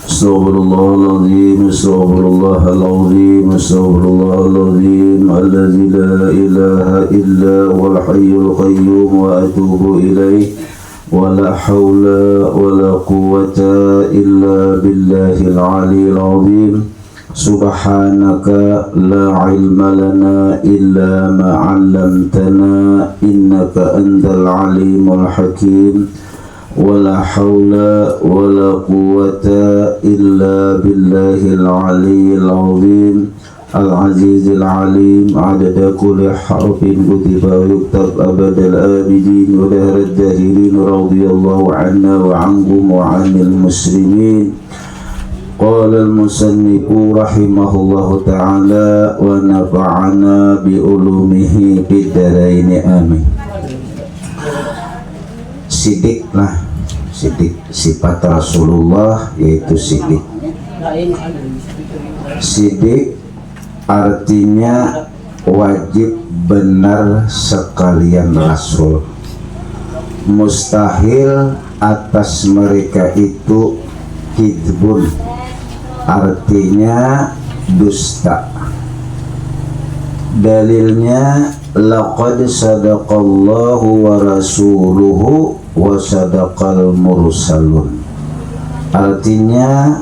Astaghfirullahaladzim, astaghfirullahaladzim, astaghfirullahaladzim, alladzi la ilaha illa wal hayyul qayyum wa atubu ilaih, wa la hawla wa la quwwata illa billahil aliyyil azim. Subhanaka la ilma lana illa ma 'allamtana innaka antal alimul hakim. ولا حول ولا قوة إلا بالله العلي العظيم العزيز العليم عدد كل حرف كتب ويكتب أبد الآبدين ودهر الداهرين رضي الله عنا وعنكم وعن المسلمين. قال المصنف رحمه الله تعالى ونفعنا بعلومه في الدارين آمين. Sidik sifat Rasulullah yaitu sidik. Sidik artinya wajib benar sekalian Rasul. Mustahil atas mereka itu kidbun, artinya dusta. Dalilnya laqad sadaqallahu wa rasuluhu wa sadaqal mursalun, artinya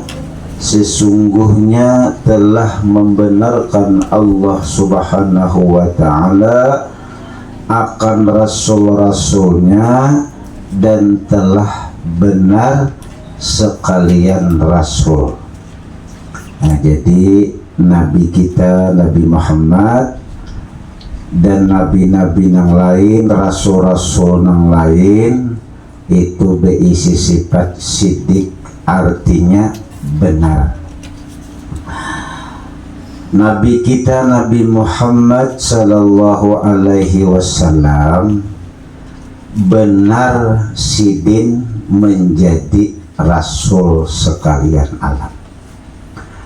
sesungguhnya telah membenarkan Allah subhanahu wa ta'ala akan rasul-rasulnya dan telah benar sekalian rasul. Nah, jadi Nabi kita Nabi Muhammad dan nabi-nabi yang lain, rasul-rasul yang lain itu berisi sifat sidik, artinya benar. Nabi kita Nabi Muhammad sallallahu alaihi wasallam benar sidin menjadi rasul sekalian alam.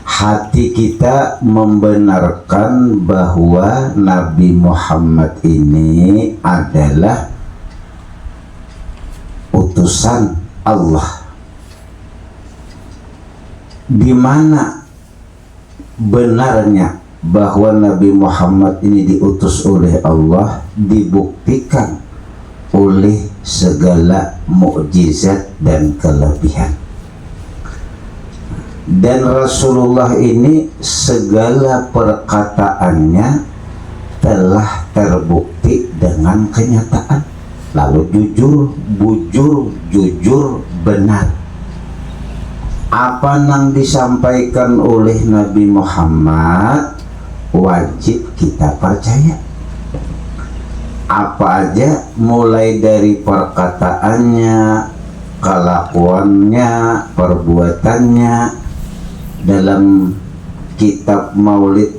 Hati kita membenarkan bahwa Nabi Muhammad ini adalah utusan Allah. Di mana benarnya bahwa Nabi Muhammad ini diutus oleh Allah dibuktikan oleh segala mukjizat dan kelebihan. Dan Rasulullah ini segala perkataannya telah terbukti dengan kenyataan, lalu jujur, bujur, jujur, benar. Apa yang disampaikan oleh Nabi Muhammad wajib kita percaya. Apa aja, mulai dari perkataannya, kelakuannya, perbuatannya. Dalam kitab Maulid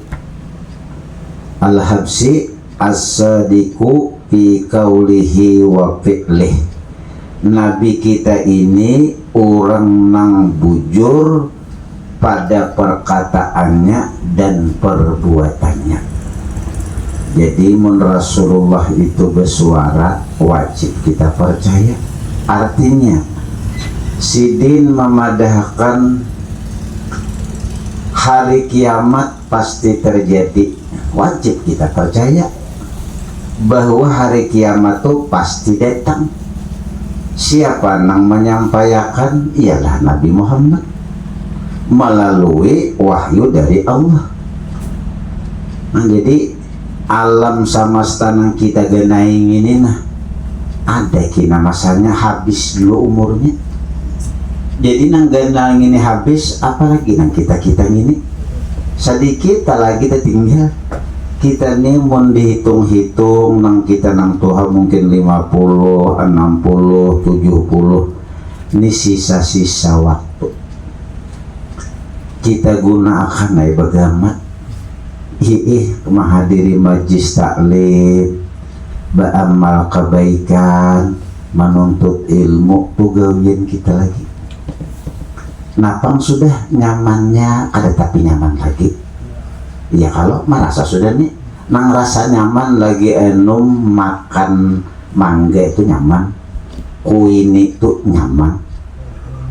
Al-Habsi as-sadiqu fi qaulihi wa fi'lih, Nabi kita ini orang nang bujur pada perkataannya dan perbuatannya. Jadi mun Rasulullah itu bersuara wajib kita percaya. Artinya sidin memadahkan hari kiamat pasti terjadi, wajib kita percaya bahwa hari kiamat itu pasti datang. Siapa yang menyampaikan? Ialah Nabi Muhammad melalui wahyu dari Allah. Nah, jadi alam semesta yang kita genai ini ada kina masanya habis dulu umurnya. Jadi nang genal ini habis, apalagi nang kita ini sedikit tak lagi tertinggal. Kita nih mau dihitung-hitung nang kita nang Tuhan mungkin 50, 60, 70. Ini sisa-sisa waktu. Kita gunakan ay bagamat. Menghadiri majlis taklim, beramal kebaikan, menuntut ilmu, tugawian kita lagi. Napang sudah nyamannya ada tapi nyaman lagi. Ya kalau merasa sudah nih nang rasa nyaman lagi enum makan mangga itu nyaman, kuini itu nyaman,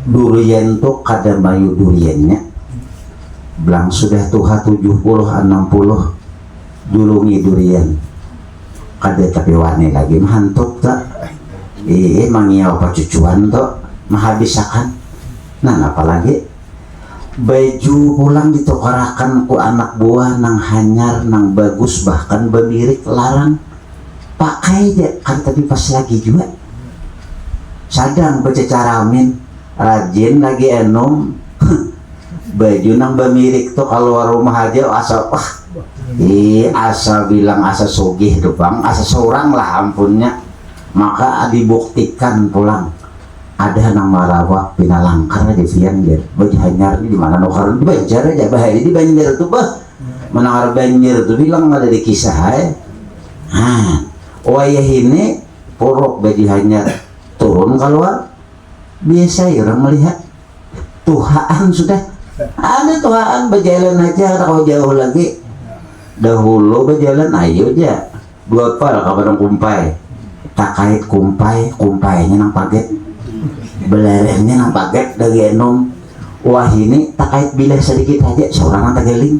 durian tuh kada mayu duriannya belang sudah tuha 70 60 dulungi durian kada tapi warni lagi mahantuk tak mangiau pacucuan tuh mahabisakan. Nah apalagi baju pulang ditukarakan ku anak buah nang hanyar nang bagus bahkan bemirik larang pakai aja kan tapi pas lagi juga sadang bececaramin rajin lagi enom baju nang bemirik tuh kalau rumah aja asa asa bilang asa sogih tuh bang asa seorang lah ampunnya. Maka dibuktikan pulang ada nang marawak pinalangkar di Vian baju hanyar di mana nukar di Banjar aja bahaya di Banjar tuh bah menangar Banjar tuh bilang ada di kisah wayah ini porok baju hanyar turun keluar biasa ya orang melihat tuhaan sudah ada tuhaan berjalan aja kalau jauh lagi dahulu berjalan ayo aja dua par kabar kumpai tak kait kumpainya nang paget belerengnya nang paget dari enom wah ini tak kait bila sedikit aja seorang nang tegeling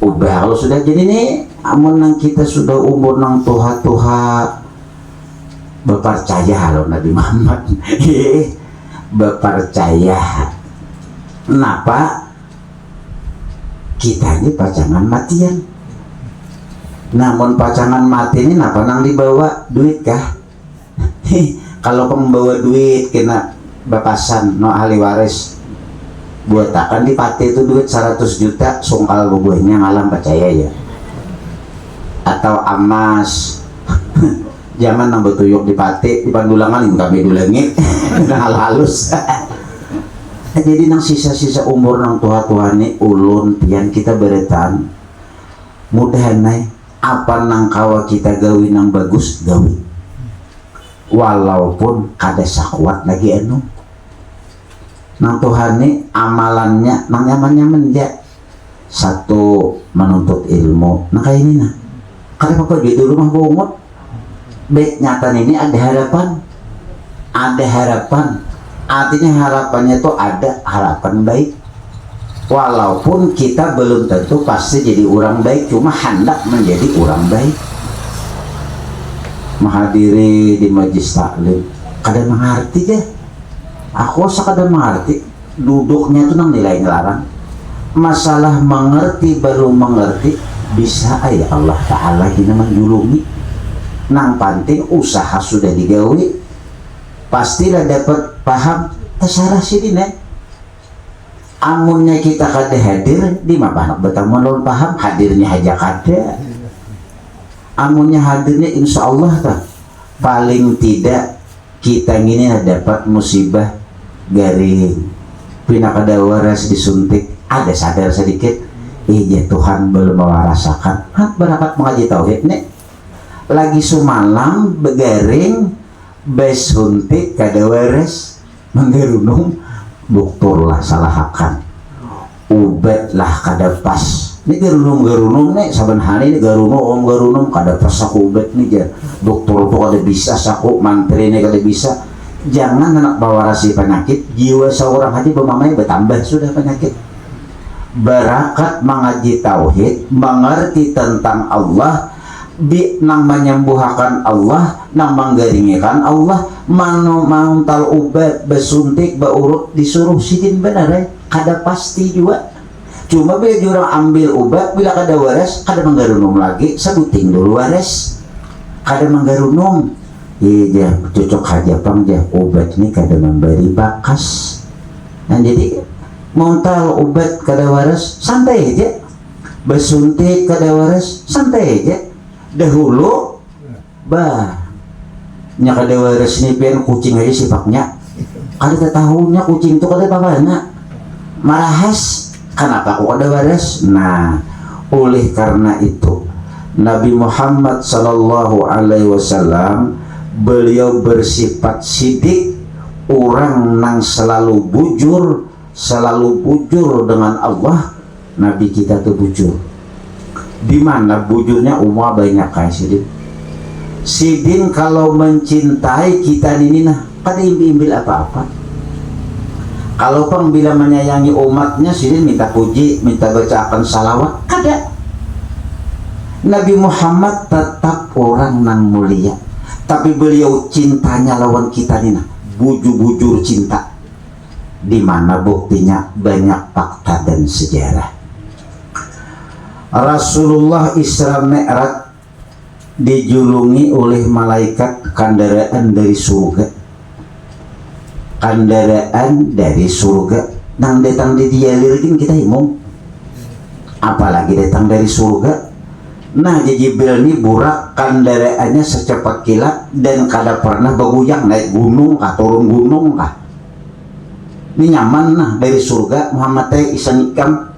ubah kalau sudah jadi nih amun nang kita sudah umur nang tuha berpercaya lo Nabi Muhammad berpercaya kenapa kita ini pacangan matian. Namun pacangan mati ini kenapa nang dibawa duit kah kalau membawa duit kena bapasan no ahli waris buat akan dipati itu duit 100 juta sungkal bubuhnya ngalam percaya ya atau amas zaman nang betuyuk dipati di pandulangan kami dulangi nang halus jadi nang sisa-sisa umur nang tua-tua nih ulun pian kita beretan mudahan naik apa nang kawa kita gawi nang bagus gawi walaupun kada sakwat lagi anu nang Tuhan nih amalannya nang nyaman-nyaman ya satu menuntut ilmu nah kayak ini nah kada apa di rumah bungut baik nyata ini ada harapan artinya harapannya itu ada harapan baik walaupun kita belum tentu pasti jadi orang baik cuma hendak menjadi orang baik menghadiri di majlis taklim kada mengerti ya aku sakada mengerti duduknya itu nang nilai ngelarang masalah mengerti baru mengerti bisa ya Allah Ta'ala gini menjulungi nang penting usaha sudah digawi pastilah dapat paham terserah sini nih amunnya kita kada hadir di mana anak bertemu lawan paham hadirnya aja kada amunnya hadirnya insya Allah tak paling tidak kita ini dapat musibah garing pina kada waras disuntik ada sadar sedikit ya Tuhan belum merasakan berangkat mengaji tauhid nih lagi sumalang begaring besuntik kada waras menggerunung doktor lah salahakan ubat lah kada pas ini gerunung nih saban hari ini gerunung kada pas aku ubat nih ya doktor tuh kada bisa saku mantri ini kada bisa jangan anak bawa rasi penyakit jiwa seorang hati bermamai bertambah sudah penyakit barakat mengaji tauhid mengerti tentang Allah nang menyembuhkan Allah nang menggaringikan Allah mantal ubat besuntik beurut disuruh sidin benar kada pasti juga cuma bila orang ambil ubat bila kada waras kada menggarunung lagi sebuting dulu waras kada menggarunung iya cocok aja pang obat ini kada memberi bakas nah jadi montal obat kada waras santai aja besuntik kada waras santai aja dahulu nya kada waras ni pian kucing aja sifatnya kada tahunya kucing itu kada apa-apa marahas kenapa aku kada waras nah oleh karena itu Nabi Muhammad sallallahu alaihi wasallam beliau bersifat sidik orang nang selalu bujur dengan Allah. Nabi kita tuh bujur di mana bujurnya banyak kayak sidin kalau mencintai kita ini nah kada imbil apa-apa. Kalau pang bila menyayangi umatnya sidin minta puji, minta bacakan salawat, kada. Nabi Muhammad tetap orang nang mulia, tapi beliau cintanya lawan kita nina bujur-bujur cinta. Di mana buktinya? Banyak fakta dan sejarah. Rasulullah Isra Mi'raj dijulungi oleh malaikat kendaraan dari surga. Kendaraan dari surga nang datang di dialirkin kita imum, apalagi datang dari surga. Nah, Jibril ini burak kendaraannya secepat kilat dan kada pernah beguyang naik gunung kah turun gunung kah. Ini nyaman nah dari surga. Muhammad teh iseng ikam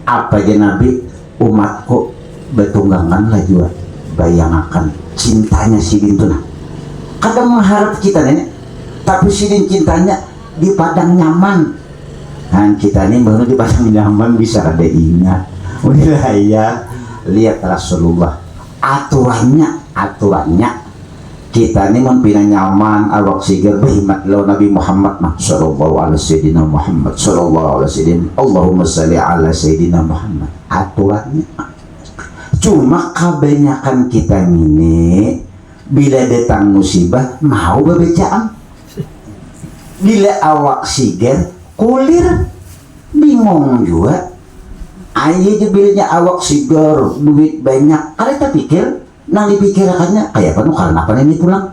apa aja Nabi umatku betunggangan lah juga. Bayangkan cintanya si bintu nah. Kadang mengharap kita nenek, tapi sidin cintanya di padang nyaman. Kan kita ini baru di padang nyaman bisa ada ingat. Udah ya. Lihat Rasulullah aturannya kita ini mempina nyaman awak sigar berhimmat lo Nabi Muhammad sallallahu alaihi sayyidina Muhammad sallallahu alaihi sayyidina Allahumma salli ala sayyidina Muhammad. Aturannya cuma kebanyakan kita ini bila datang musibah mau bebecaan, bila awak sigar kulir bingung juga. Ayo jebilnya awak sigar duit banyak, ada pikir nang dipikirkannya kayak apa karena apa ini pulang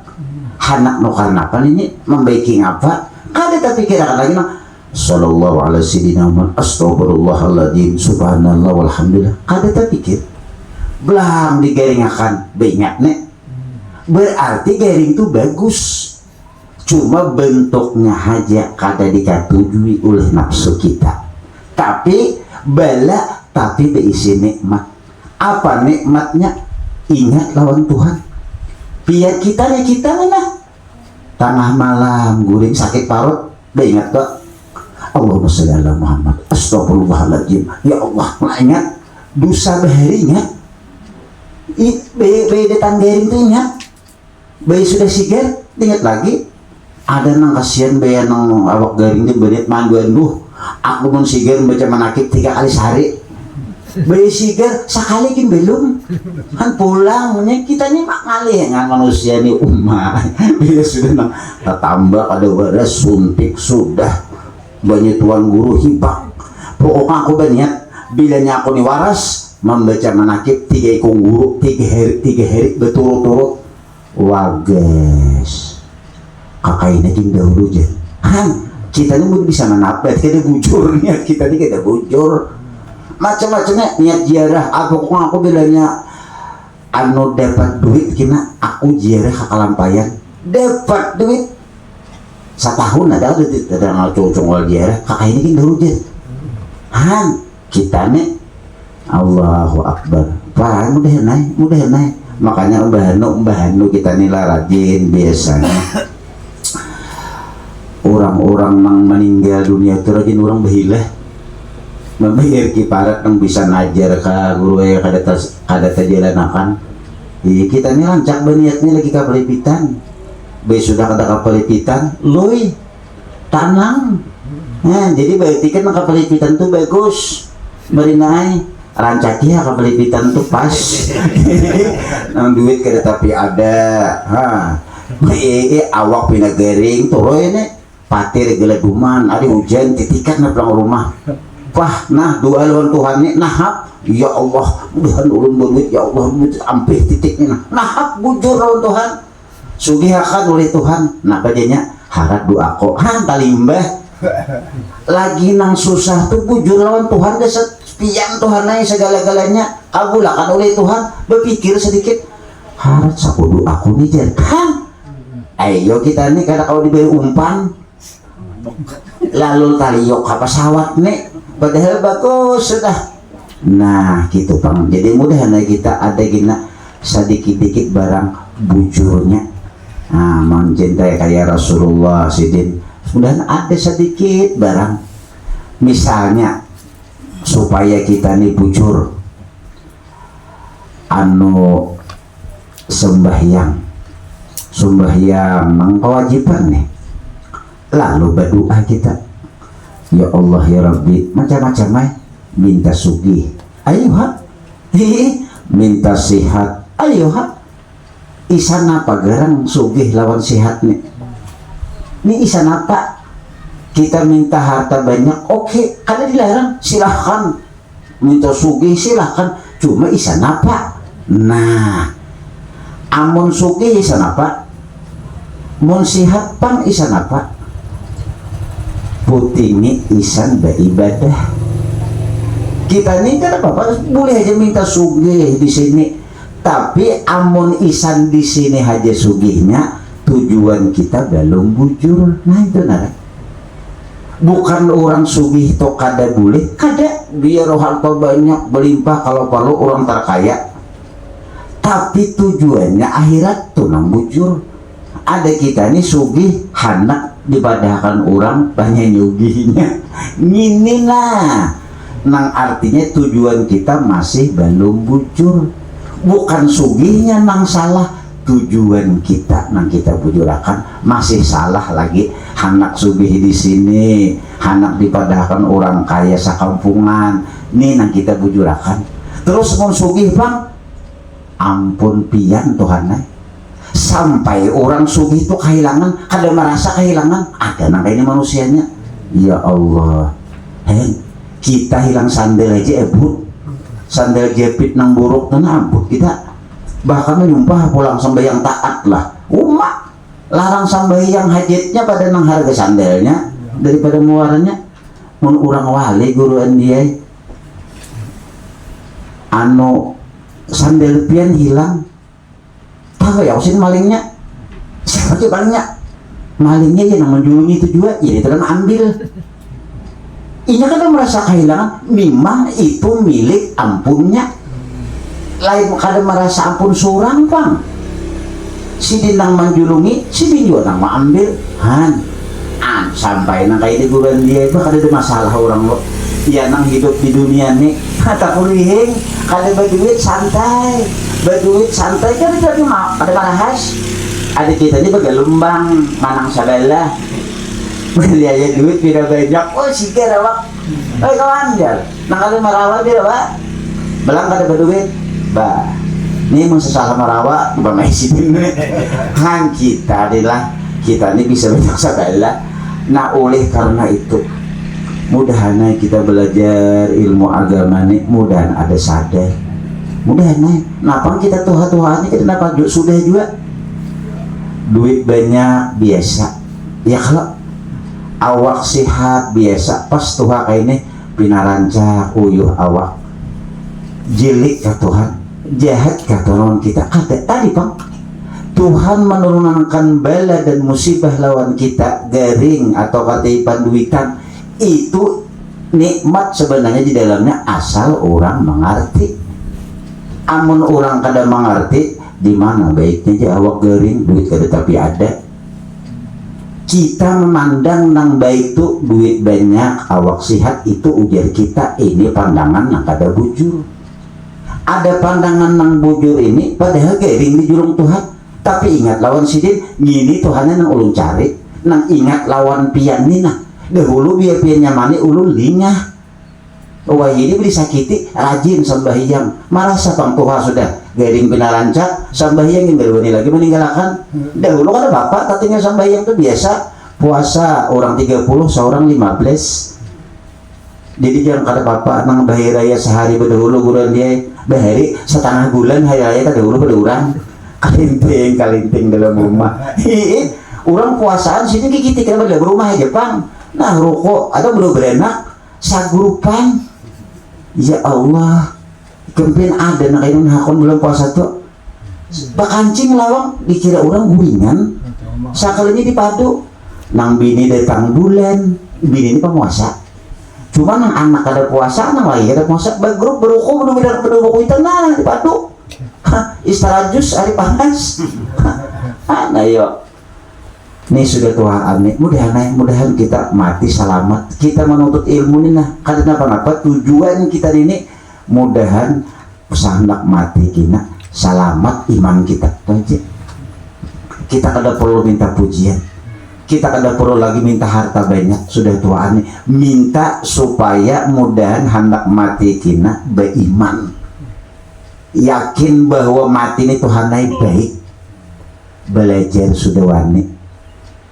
anak karena apa ini membaiki apa, kada pikirkan lagi nah sallallahu alaihi wasallam astagfirullahaladzim subhanallah walhamdulillah, kada pikir belang digaringakan banyak nek berarti garing itu bagus, cuma bentuknya aja kada dikatujui oleh nafsu kita. Tapi bala tapi berisi nikmat. Apa nikmatnya? Ingat lawan Tuhan. Biar kita mana tengah malam guring sakit parut ingat kok Allahumma sholli ala Muhammad astagfirullahaladzim ya Allah ingat dosa bahari ingat bayi datang garing itu ingat bayi sudah sigar ingat lagi ada nang kasihan bayi nang awak garing itu benit mangguan aku pun sigar baca manakib 3 kali sehari. Bayi sigar sekali kin belum kan pulang kita nih mak ngalih dengan manusia nih bila sudah nang tambah ada waras suntik sudah banyak tuan guru hibak pokoknya aku banyak bilanya aku nih waras membaca manakib 3 ikung guru 3 hari berturut-turut wages kakak ini kin dahulu aja kita ini bisa menapet kita bujur niat kita ini kita bujur macam-macamnya niat ziarah aku bilangnya anu dapat duit kena aku ziarah ke Kalampayan dapat duit setahun ada cocok ziarah kakak ini kan dulu jen kita nih Allahu Akbar pak mudah naik makanya mbah Hanu kita nilai rajin biasanya orang-orang yang meninggal dunia itu rajin orang bahilah membayar kiparat yang bisa najar ke guru yang kada terjalanakan. Kita ini rancak berniatnya lagi kapelipitan sudah kada kapelipitan loi tanang nah jadi berarti kan kapelipitan tuh bagus berinai rancaknya kapelipitan tuh pas nang duit kada tapi ada awak pinagaring tuh ini patir geleduman ada hujan titikan na pulang rumah wah nah doa lawan Tuhan nih nahap ya Allah mudahan ulun berduit ya Allah sampai titiknya nahap bujur lawan Tuhan sugihakan oleh Tuhan nah badannya harap doa kok talimbah lagi nang susah tuh bujur lawan Tuhan dasar pian Tuhan naik segala-galanya kabulakan oleh Tuhan berpikir sedikit harap saku doa aku nih jangan ayo kita nih kada kau diberi umpan lalu taliyok ke pesawat nih padahal bagus sudah nah gitu bang jadi mudah-mudahan kita ada gina sedikit-dikit barang bujurnya mencintai kayak Rasulullah sidin mudah-mudahan ada sedikit barang misalnya supaya kita nih bujur anu sembahyang sembahyang mang kewajiban nih, lalu berdoa kita, ya Allah ya Rabbi, macam-macam minta sugih, ayo ha, minta sehat, ayo ha, isan apa garang sugih lawan sehat nih, ini isan apa, kita minta harta banyak, oke, kada dilarang, silahkan, minta sugih silahkan, cuma isan apa, nah, amun sugih isan apa, mun sehat pang isan apa, putini isan beribadah. Kita ini kan apa boleh aja minta sugih di sini, tapi amun isan di sini aja sugihnya, tujuan kita belum bujur. Nah itu nara, bukan orang sugih itu kada boleh, kada biar harta banyak berlimpah kalau perlu orang terkaya, tapi tujuannya akhirat tuh nang bujur. Ada kita nih sugih hanak dibadahkan orang banyak nyugihnya ngini lah, nang artinya tujuan kita masih belum bujur, bukan sugihnya nang salah, tujuan kita nang kita bujurakan masih salah lagi. Hanak sugih di sini, hanak dipadahkan orang kaya sakampungan, nih nang kita bujurakan. Terus mau sugih bang, ampun pian Tuhan, sampai orang sugih itu kehilangan, kada merasa kehilangan, ada nang ini manusianya. Ya Allah, kita hilang sandal aja ebut, sandal jepit nang buruk dan abut kita, bahkan menyumpah pulang sembahyang taat lah, umat larang sembahyang hajatnya pada nang harga sandalnya daripada muaranya. Mun orang wali guruan dia, anu sandal pian hilang, tahu ya usin malingnya, siapa sih malingnya? Malingnya ya nang menjulungi itu juga, ya itu kan ambil. Ini kan merasa kehilangan, memang itu milik ampunnya. Lain kada merasa ampun surang bang. Si dinang menjulungi, si din juga nang ambil. Sampai nang kayak di guruan dia itu kada ada masalah orang lo. Ya nang hidup di dunia nih, kata kulihing, kada berduit santai, kan itu ada marahas. Ada kita ini begalumbang, manang sabala. Beli aja duit tidak banyak, oh sih kira wak, kawan dia, nang kali marawa dia wak, belang kada berduit, bah, ini mau sesalah marawa, bermaisin kan kita adalah kita ini bisa banyak sabala. Nah oleh karena itu, mudahan kita belajar ilmu agama nih, mudahan ada sadar, mudahan napang kita tuha-tuhaan ini kenapa sudah juga, duit banyak biasa, ya kalau awak sehat biasa, pas tuha kayak ini pinarancak uyuh awak jilik ke Tuhan, jahat ke Tuhan kita kata tadi bang, Tuhan menurunkan bala dan musibah lawan kita garing atau kata panduitan, itu nikmat sebenarnya di dalamnya asal orang mengerti. Amun orang kada mengerti, di mana baiknya aja awak garing duit kada tapi ada. Kita memandang nang baik itu duit banyak, awak sehat, itu ujar kita ini pandangan nang kada bujur. Ada pandangan nang bujur ini padahal garing di jurung Tuhan. Tapi ingat lawan sidin, gini Tuhannya nang ulun cari, nang ingat lawan pian ni nah. Dahulu biar pian nyamani ulun lingah. Wah ini beli sakiti, rajin sembahyang, marasa pang Tuhan sudah garing pinarancak, sembahyang yang berwani lagi meninggalkan. Dahulu kan bapak katanya sembahyang itu biasa, puasa orang 30, seorang 15. Jadi jangan kata bapak nang bahari raya sehari berdahulu guruan dia, bahari setengah bulan hari raya tak dahulu berdurang, kalinting dalam rumah. Orang puasaan sini kita kan dalam rumah aja Jepang, nah rokok atau belum berenak, sagurupan. Ya Allah, kempen ada nak kain hakon bulan puasa tuh, bakancing lawang dikira orang guringan, sakalinya dipadu, nang bini datang bulan, bini ini pemuasa, cuma nang anak ada puasa, nang lagi ada puasa, bagrup beruku bener buku itu nah dipadu, istarajus hari panas, nah yuk. Ini sudah Tuhan nih, mudahan kita mati selamat, kita menuntut ilmu ini nah, karena apa tujuan kita ini, mudahan pesanak mati kita selamat iman kita aja. kita kada perlu minta pujian, kita kada perlu lagi minta harta banyak, sudah tuaan minta supaya mudahan hendak mati kina beriman, yakin bahwa mati ini Tuhan baik, belajar sudah wani.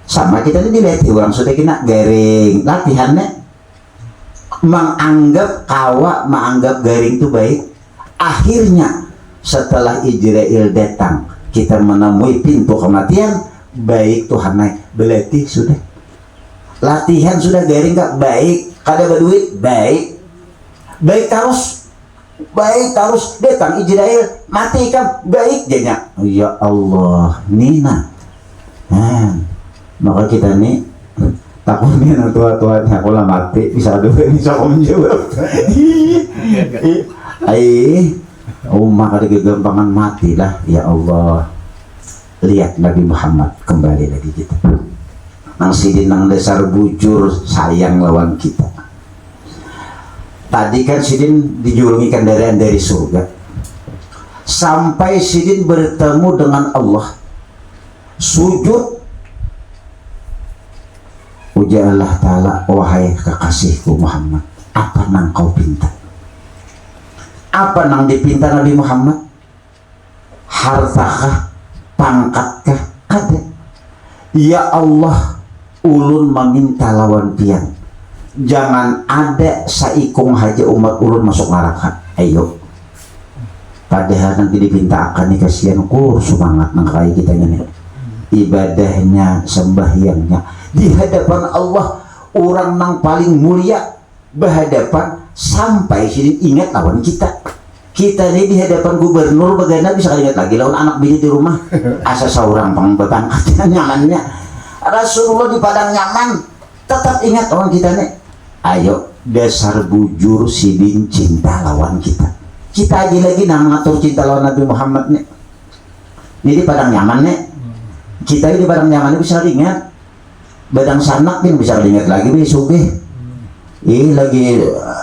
Sama kita ini dilihat orang sudah kena garing latihannya, menganggap garing itu baik. Akhirnya setelah Israel datang, kita menemui pintu kematian, baik Tuhan berarti sudah latihan sudah garing gak baik, kada berduit baik terus datang Israel mati kan baik jadinya. Ya Allah Nina, maka kita nih takutnya tua-tuanya aku lah mati bisa kau menjawab. Maka kegampangan matilah. Ya Allah, lihat Nabi Muhammad kembali lagi kita nang sidin nang dasar bujur sayang lawan kita. Tadi kan sidin dijulungi kendaraan dari surga sampai sidin bertemu dengan Allah, sujud ujar Allah Ta'ala, wahai kekasihku Muhammad, apa nang kau pinta? Apa nang dipinta Nabi Muhammad? Hartakah? Pangkatkah? Kada. Ya Allah, ulun meminta lawan pian, jangan ada saikung haja umat ulun masuk neraka. Ayo. Padahal nanti dipinta akan nih, kasihan semangat nang kayak kita ini. Ibadahnya, sembahyangnya di hadapan Allah, orang nang paling mulia berhadapan, sampai sini ingat lawan kita ini di hadapan gubernur bagaimana bisa ingat lagi lawan anak bini di rumah. Asa seorang pengbeban nyamannya Rasulullah di padang nyaman, tetap ingat lawan kita nih. Ayo, dasar bujur sidin cinta lawan kita aja lagi nang ngatur cinta lawan Nabi Muhammad nih. Ini di padang nyaman nih, kita di padang nyaman bisa ingat, badang sanak nih bisa ingat lagi nih sugih.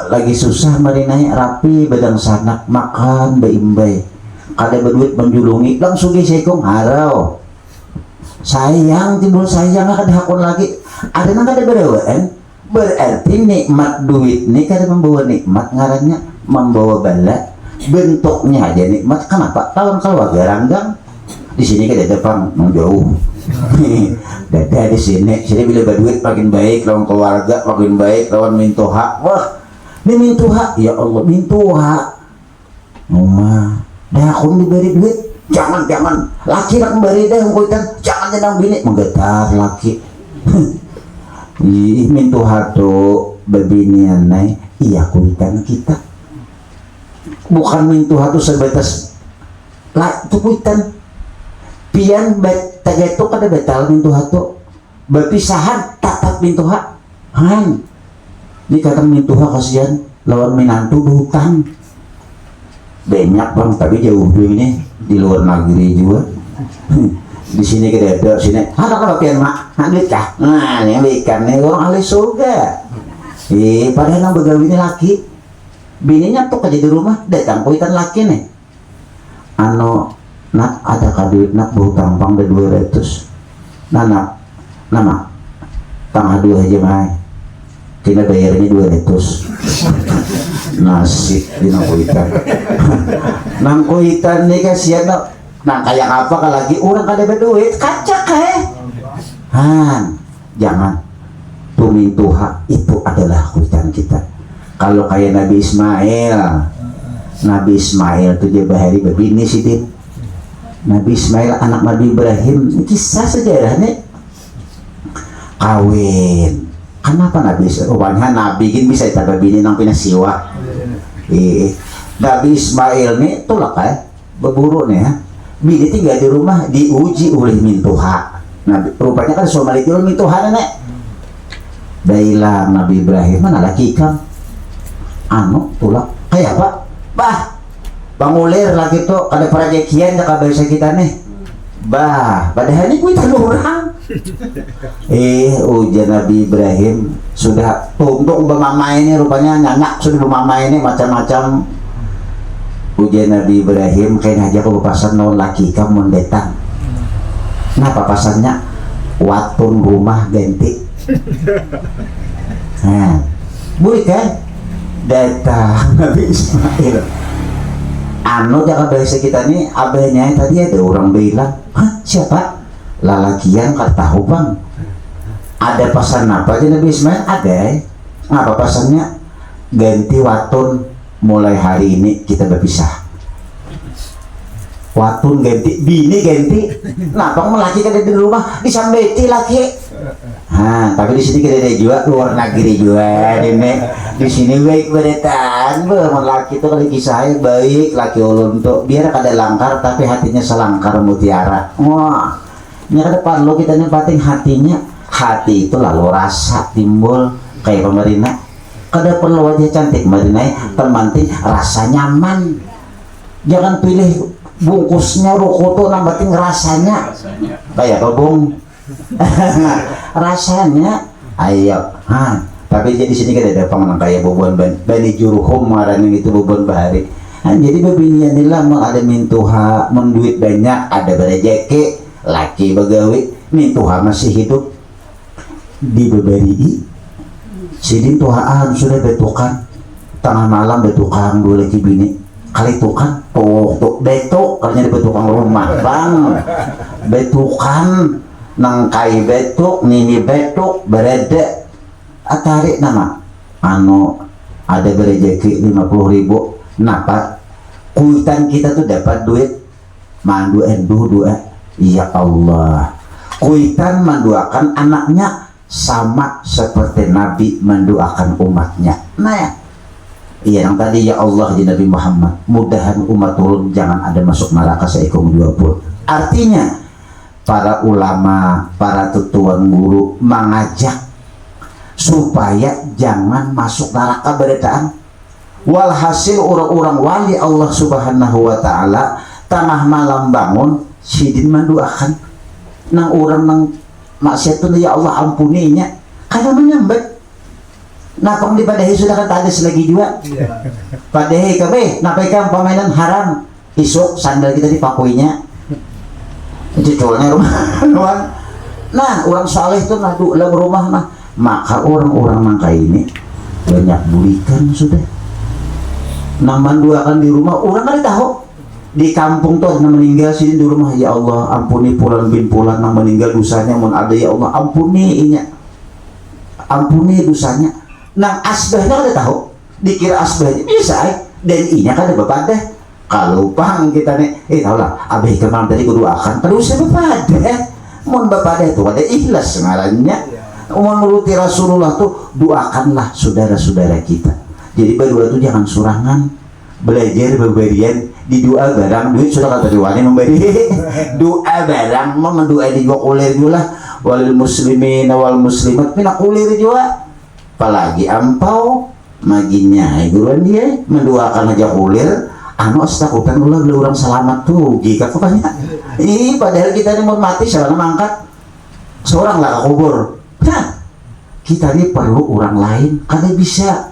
Lagi susah marinanya rapi, badang sanak makan baimbay, kada berduit menjulungi langsung sekong harau sayang timbul sayang kada hakun lagi ada nang kada berewaan. Berarti nikmat duit ini kada membawa nikmat, ngarannya membawa bala. Bentuknya aja nikmat. Kenapa? Lawan keluarga ranggang di sini kada depan menjauh. Dada di sini bila berduit makin baik, lawan keluarga makin baik, lawan mintuha. Wah, ini mintuha, ya Allah mintuha. Mama, dah aku diberi duit, jangan laki nak beri dah ngkuitan, jangan jenang bini menggetar laki. Mintuha tuh bebinian naik, iya kuitan kita. Bukan mintuha tuh sebatas lah, itu kuitan. Pian tagato kada betal mintuha to berpisahan tatap mintuha ini kadang mintuha kasihan lawan minantu berhutang banyak bang, tapi jauh ini di luar negeri juga. Di sini kada ada sini ada pian mak duit kah, nah ini ikan nih orang ahli surga. Padahal nang begawi ini laki bininya tuh kerja di rumah datang kuitan laki nih nak ada kaduit nak berhutang pang de 200 nama tangah 2 aja mai tina bayarnya 200 nasi dina kuitan nang kuitan nih kasihan nang kayak apa lagi orang kada berduit kacak jangan tumintuha itu adalah kuitan kita. Kalau kayak Nabi Ismail tuh dia bahari begini sih dia. Nabi Ismail anak Nabi Ibrahim, kisah sejarahnya kawin. Kenapa Nabi Ismail? Nabi gini bisa ditambah bini nang pinasiwa. Nabi Ismail nih tolak berburu nih ya. Bini tinggal di rumah diuji oleh mintuha. Nabi rupanya kan Somali itu mintuha nih. Dailah Nabi Ibrahim mana laki kan? Tolak kayak apa? Bangulir lagi tuh ada prajekian jaka bahasa kita nih padahal ini kuitan orang. Ujian Nabi Ibrahim sudah untuk bemama ini rupanya nyanyak sudah bemama ini macam-macam. Ujian Nabi Ibrahim kain aja ke pasan non laki kamu datang Nah papasannya watun rumah ganti. Nah boleh kan datang Nabi Ismail jangan bahasa kita nih abahnya tadi ada orang bilang, hah siapa lalakian kata tahu bang, ada pesan apa aja Nabi Ismail ada. Apa pesannya? Ganti watun, mulai hari ini kita berpisah. Watun ganti, bini ganti. Nah bang laki kan di rumah disambeti laki. Nah, tapi di sini kita juga luar negeri juga, ini di sini baik beretan, laki itu kalau kisahnya baik, laki ulun tuh biar kada langkar tapi hatinya selangkar mutiara. Wah, ini ke depan lo kita nempatin hatinya, hati itu lalu rasa timbul kayak pemerintah. Kada perlu wajah cantik Marina, temantin rasa nyaman. Jangan pilih bungkusnya rokok tuh nambatin rasanya. Kayak apa bung? Rasanya ayo tapi jadi sini kan ada pengenang kayak bobon bani juruhum marang itu bobon bahari. Jadi babinian nila mau ada mintuha menduit banyak, ada berejeki laki begawi mintuha masih hidup di beberi sidin tuhaan sudah betukan tengah malam betukan dua lagi bini kali tukan tuh betuk kalinya di betukan rumah bang betukan nang kai betuk nini betuk berede atarik nama ada berejeki 50.000 napa kuitan kita tuh dapat duit mandu dua ya Allah kuitan mendoakan anaknya sama seperti Nabi mendoakan umatnya. Nah ya iya yang tadi ya Allah di Nabi Muhammad mudahan umat turun jangan ada masuk neraka seikum 20. Artinya para ulama, para tutuan guru mengajak supaya jangan masuk neraka beredaan. Walhasil orang-orang wali Allah Subhanahu wa Ta'ala tengah malam bangun sidin mendoakan nang orang nang maksiat itu ya Allah ampuninya karena menyambat. Nah kalau di padahi sudah kan ada selagi juga padahi kami nampaikan permainan haram isuk sandal kita dipakuinya itu colnya rumah. Nah orang saleh itu ngadu dalam rumah maka orang-orang nangka ini banyak bulikan sudah naman duakan di rumah orang kan tahu di kampung tuh yang meninggal sini di rumah ya Allah ampuni pulan bin pulan yang meninggal dosanya mun ada ya Allah ampuni dosanya. Nah asbahnya kan tahu dikira asbahnya bisa dan inya kan ada bepadah. Kalau pang kita nih tahu lah abah kemarin tadi kuduakan terus bepadah mun bepadah tuh ada ikhlas ngarannya menuruti Rasulullah tuh doakanlah saudara-saudara kita. Jadi berdua tuh jangan surangan belajar berberian di doa barang duit sudah kata diwani memberi doa barang mau mendoa di gua kulir juga walil muslimin wal muslimat mina kulir juga apalagi ampau maginya guruan dia mendoakan aja kulir astakutan ulah orang selamat tuh jika katanya padahal kita ini mau mati siapa mangkat seorang lah kubur. Nah kita ini perlu orang lain karena bisa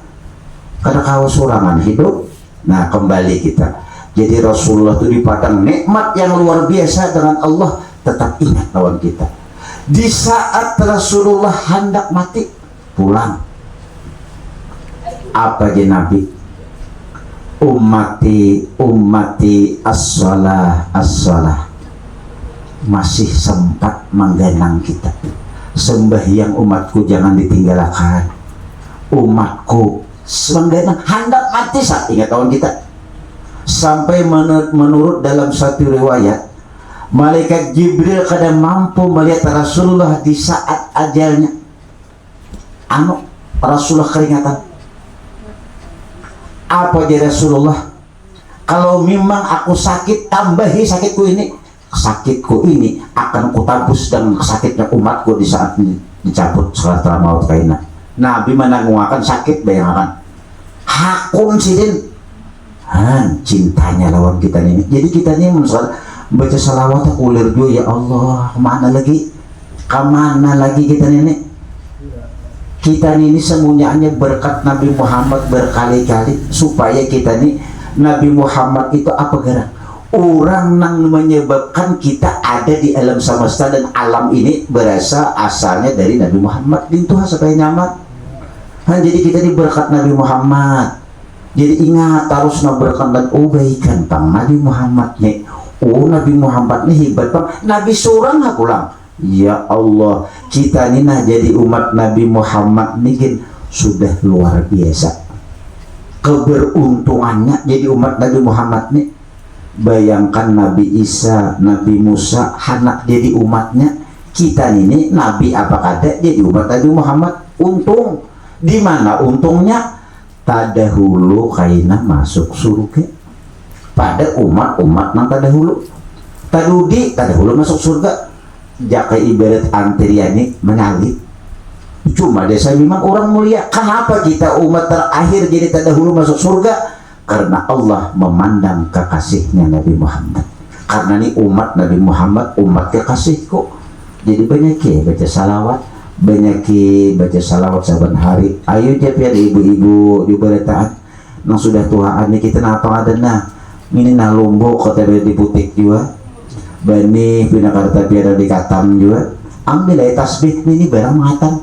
karena kau sorangan hidup. Nah kembali kita jadi Rasulullah itu dipandang nikmat yang luar biasa dengan Allah tetap ingat lawan kita. Di saat Rasulullah hendak mati pulang apa aja Nabi ummati as-shalah masih sempat menggenang kita sembahyang umatku jangan ditinggalkan umatku menggenang hendak mati saat ingat lawan kita. Sampai menurut dalam satu riwayat malaikat Jibril kadang mampu melihat Rasulullah di saat ajalnya Rasulullah keringatan apa jadi Rasulullah kalau memang aku sakit tambahi sakitku ini akan kutambus dengan sakitnya umatku di saat ini dicabut setelah maut kaina. Nabi menangguhkan sakit bayangkan hakun sidin cintanya lawan kita ini. Jadi kita ini baca salawat kulir juga ya Allah kemana lagi kita ini semuanya berkat Nabi Muhammad berkali-kali supaya kita ini Nabi Muhammad itu apa gerak orang yang menyebabkan kita ada di alam semesta dan alam ini berasal asalnya dari Nabi Muhammad dintuha supaya nyaman. Jadi kita diberkat Nabi Muhammad. Jadi ingat harus berkat dan ubaikan pang Nabi Muhammad nih. Oh Nabi Muhammad nih hebat pang. Nabi seorang aku pulang. Ya Allah, kita ini nah jadi umat Nabi Muhammad nih sudah luar biasa. Keberuntungannya jadi umat Nabi Muhammad nih. Bayangkan Nabi Isa, Nabi Musa, anak jadi umatnya. Kita ini Nabi apa kata jadi umat Nabi Muhammad. Untung. Di mana untungnya? Tadahulu kaina masuk surga. Pada umat-umat nang tadahulu. Tadahulu masuk surga. Jaka ibarat antriani mengalir. Cuma desa memang orang mulia. Kenapa kita umat terakhir jadi tadahulu masuk surga? Karena Allah memandang kekasihnya Nabi Muhammad. Karena ini umat Nabi Muhammad, umat kekasihku. Jadi banyak ya baca salawat, banyak baca salawat saban hari. Ayo jadi ibu-ibu di berataan nang sudah tuaan ini kita napa ada nah ini nah Lombok kota di Putik juga Bani Pinakarta piada di Katam juga ambil tasbih ini barang mengatakan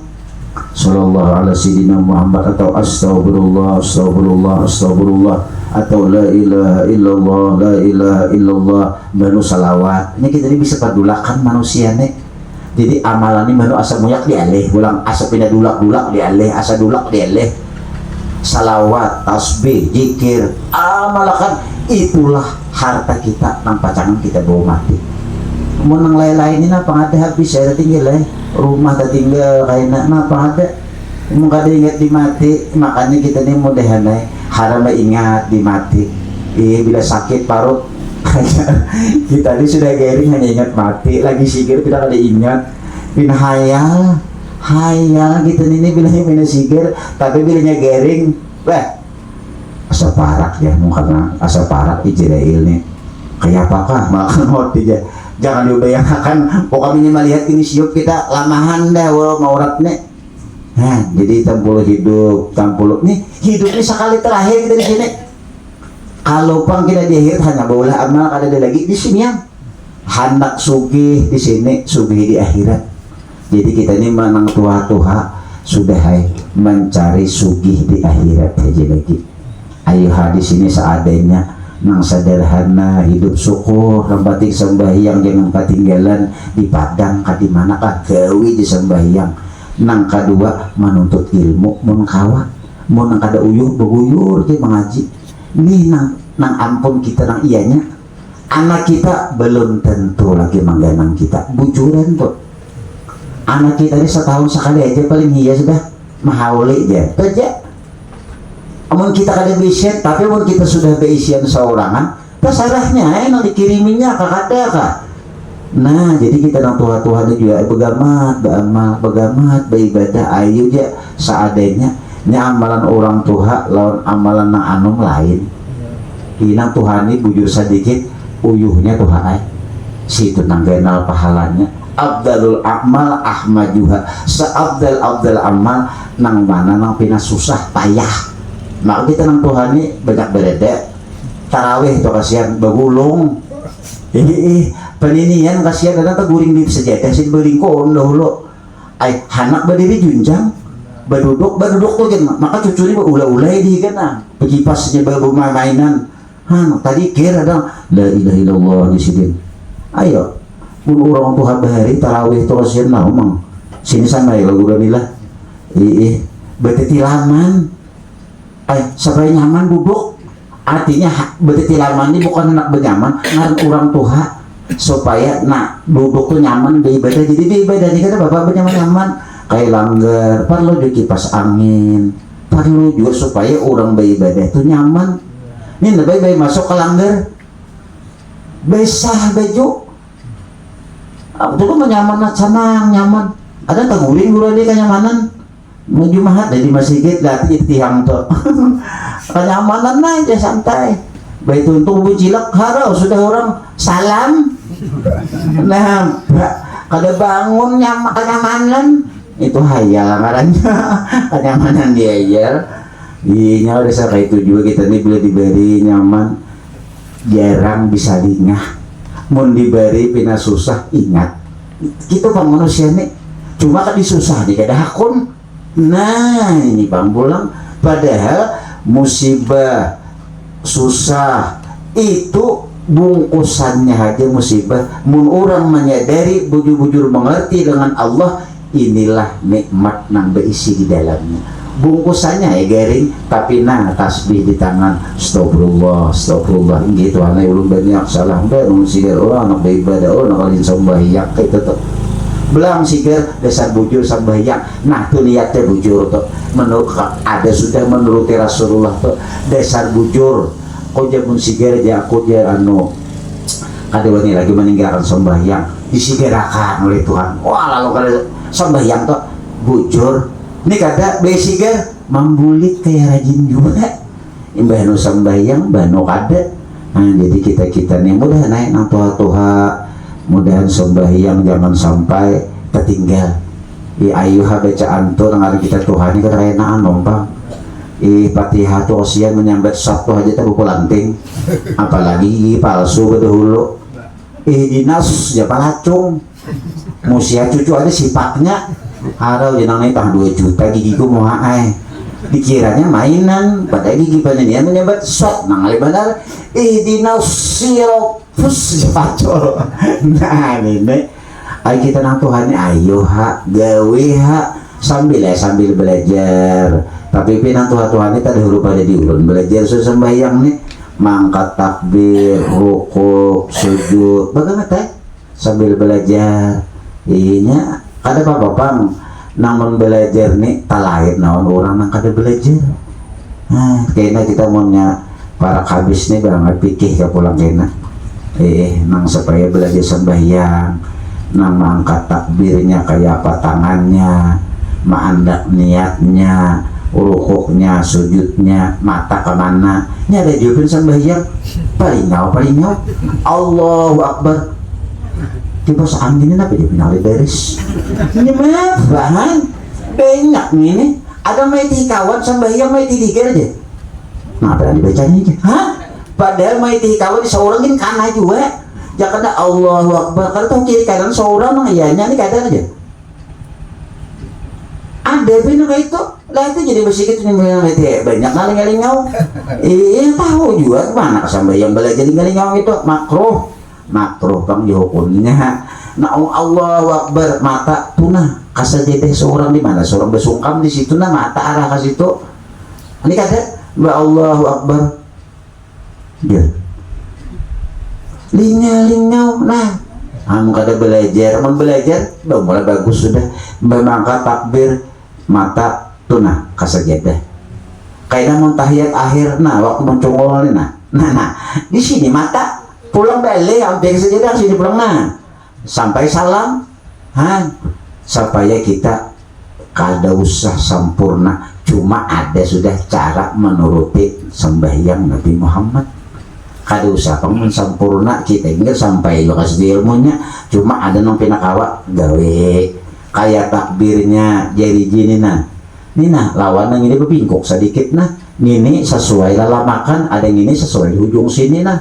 Sallallahu ala sayyidina Muhammad atau astagfirullah astagfirullah astagfirullah atau la ilaha illallah la ilaha illallah manu salawat. Ini kita ini bisa padulakan manusia nih. Jadi amalan ini manu asa muyak dialih ulang asa pindah dulak dialih asa dulak dialih salawat tasbih zikir amalakan itulah harta kita nang pacangan kita bawa mati. Mau nang lain-lain ini apa ada habis saya tinggal rumah tinggal kayak apa ada mau kada ingat di mati makanya kita nih mudahan haram ingat di mati bila sakit parut kita ini sudah garing hanya ingat mati lagi sigir kita kada ingat pindah hayal kita ini bilangnya pindah sigir tapi bilangnya garing asa parak ya mungkin asa parak Israel nih kayak apakah makan hoti aja. Jangan dibayangkan pokoknya melihat ini siup kita lamahan dah ngauratnya. Nah, jadi tampul hidup nih hidup ini sekali terakhir kita di sini. Kalau pang kita di akhir hanya boleh amal ada lagi di sini yang hendak sugih di sini sugih di akhirat. Jadi kita ini menang tua-tua sudah mencari sugih di akhirat aja lagi. Ayo hadis ini seadanya. Nang sederhana hidup syukur batik sembahyang jangan ketinggalan di padang di mana kah gawi di sembahyang nang kedua menuntut ilmu mun kawan mun nang kada uyuh beguyur ke mengaji ini nang ampun kita nang ianya anak kita belum tentu lagi mangganang kita bujuran tuh anak kita ini setahun sekali aja paling iya sudah mahauli aja amun kita kada bisa tapi amun kita sudah beisian seorangan terserahnya nang dikiriminya kakada kak. Nah jadi kita nang tua-tua juga begamat beramal begamat beribadah ayo aja seadanya ini amalan orang tua lawan amalan nang anum lain inang Tuhan ini bujur sedikit uyuhnya Tuhan situ nang genal pahalanya abdalul amal ahmajuha seabdal amal nang mana nang pina susah payah. Maka kita nang Tuhan ini banyak bereda tarawih itu kasihan bagulung peninian kasihan kadang teguring di sejadah sin beringkon dahulu anak berdiri junjang baduduk tuh kan maka cucu ini berulah-ulai di kan pegipasnya bermain mainan tadi kira ada la ilaha illallah di sini ayo pun orang Tuhan bahari tarawih itu kasihan nah omong sini sana ya lagu ramilah betetilaman sampai nyaman duduk artinya betetilaman ini bukan anak benyaman ngaran orang Tuhan supaya duduk tuh nyaman beribadah jadi beribadah ini kata bapak benyaman nyaman kayak langgar perlu di kipas angin perlu juga supaya orang beribadah itu nyaman ini lebih masuk ke langgar besah baju itu kan nyaman senang nyaman ada taguling gula dia kenyamanan mau jumahat dari masjid latih tihang tuh kenyamanan aja santai baik untuk bucilak harau sudah orang salam nah kada bangun kenyamanan itu hayal ngarannya kenyamanan dia iya udah kayak itu juga kita nih boleh diberi nyaman jarang bisa lingah. Mun diberi pina susah ingat kita bang manusia nih cuma kan disusah di kada hakun. Nah ini bang bulang, padahal musibah susah itu bungkusannya aja musibah. Mun orang menyadari bujur-bujur mengerti dengan Allah, inilah nikmat nang berisi di dalamnya. Bungkusannya ya garing, tapi nah tasbih di tangan, astagfirullah astagfirullah gitu. Aneh ulun banyak salah baru sigar orang anak beribadah orang kalian sembahyang itu tuh belang sigar dasar bujur sembahyang. Nah tuh niatnya bujur tuh menurut ada sudah menuruti Rasulullah tuh dasar bujur. Kau jamun sigar aja aku dia anu kadewani lagi meninggalkan sembahyang disigarakan oleh Tuhan. Wah lalu kalau sembahyang tuh bujur ini kada besigar mambulit kayak rajin juga imbah nu sembahyang bano kada. Nah jadi kita nih mudah naik nang tuha mudahan sembahyang jangan sampai tertinggal. Ayuha bacaan tuh nang kita Tuhan ini kerenaan nombang. Fatihah tuh kasihan menyambat satu aja tak buku lanting apalagi palsu bedahulu. Dinas ya palacung musia cucu aja sifatnya harau jenang tah 2 juta gigiku mau dikiranya mainan padahal gigi panjangnya menyambat sok nang benar dinas sirofus pacol. Nah ini ayo kita nang Tuhan ayo hak gawe hak sambil belajar. Tapi pinang Tuhan itu ada huruf ada di ulun belajar sembahyang nih mangkat takbir rukuk sujud bagaimana teh sambil belajar. Iya kada apa bang namun belajar nih talain naon orang nang kada belajar. Nah kayaknya kita maunya para kabis nih banget pikir ke pulang kena nang supaya belajar sembahyang nang mangkat takbirnya kayak apa tangannya maandak niatnya rukuknya, sujudnya, mata kemana. Ini ada jawaban sembahyang paling nyaw Allahu Akbar. Coba seangin apa dia pinali beres. Ini mah bahan banyak ini. Ada maiti kawan sembahyang maiti dikir aja. Nah berani bacanya aja. Hah? Padahal maiti kawan seorang ini kana juga. Jangan Allahu Akbar. Kalau tahu kiri kanan seorang mah iyanya ini kadang aja. Ada benar kayak itu. Lah itu jadi bersih gitu nih banyak kali ngau. Tahu juga kemana kesambayang belajar ngau itu makruh bang dihukumnya. Nah Allahu Akbar mata tunah kasajdah seorang di mana seorang bersungkam di situ nah mata arah ke situ. Ini kata Mbak Allahu Akbar dia lingau nah kada belajar udah mulai bagus sudah mengangkat takbir mata tunah kasajadah kayak mau tahiyat akhir nah waktu mencongol nah di sini mata pulang balik hampir sajadah sini pulang nah sampai salam supaya kita kada usah sempurna cuma ada sudah cara menuruti sembahyang Nabi Muhammad kada usah pengen sempurna kita ingat sampai lokasi di ilmunya cuma ada nang pinakawa gawe kayak takbirnya jadi gini nah ini nah lawan yang ini berpingkuk sedikit nah ini sesuai lamakan ada yang ini sesuai ujung sini nah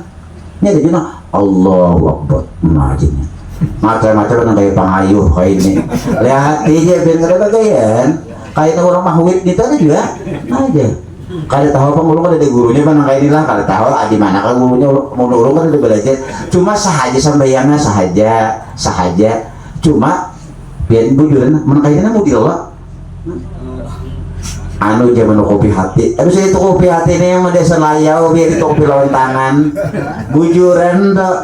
ini ada juga Allahu Akbar nah jadinya macam-macam yang kayak pangayuh kayak ini lihat aja biar nggak ada bagian kayak orang mahwid gitu ada juga aja kada tahu apa ngulung ada gurunya mana kayak inilah kada tahu di mana kan gurunya mau ngulung kan ada belajar cuma sahaja sambayangnya sahaja cuma biar bujuran mana kayak ini mau dilok anu zaman kopi hati aduh saya itu kopi hati ini yang mendesa layau biar itu kopi lawan tangan bujuran tuh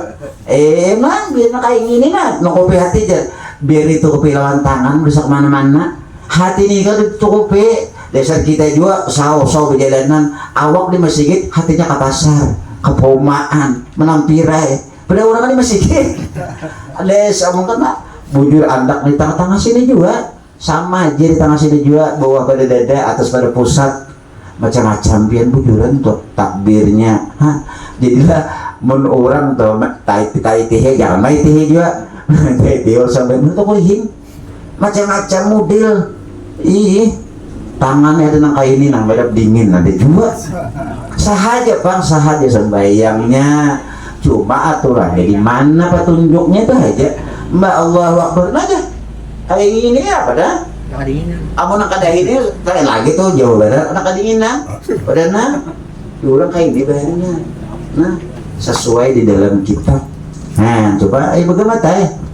mah biar kayak gini nah no kopi hati aja biar itu kopi lawan tangan bisa kemana-mana hati ini kan itu kopi dasar kita juga saw berjalanan awak di masjid hatinya ke pasar kepomaan menampirai pada orang kan di masjid ada sama kan bujur andak di tengah-tengah sini juga sama aja di tengah sini juga bawah pada dada atas pada pusat macam-macam pian bujuran untuk takbirnya jadilah mun orang tuh tai teh jangan mai teh juga tai teh sampai mun tuh kulihin macam-macam model tangannya ada nang kainin nang medap dingin ada juga sahaja bang sahaja sembahyangnya cuma aturannya di mana petunjuknya itu aja mbak Allah wakbar aja kayak ini apa dah aku nak ini kayak lagi tuh jauh barat nak kedinginan padahal orang kayak ini bayarnya nah sesuai di dalam kitab. Nah coba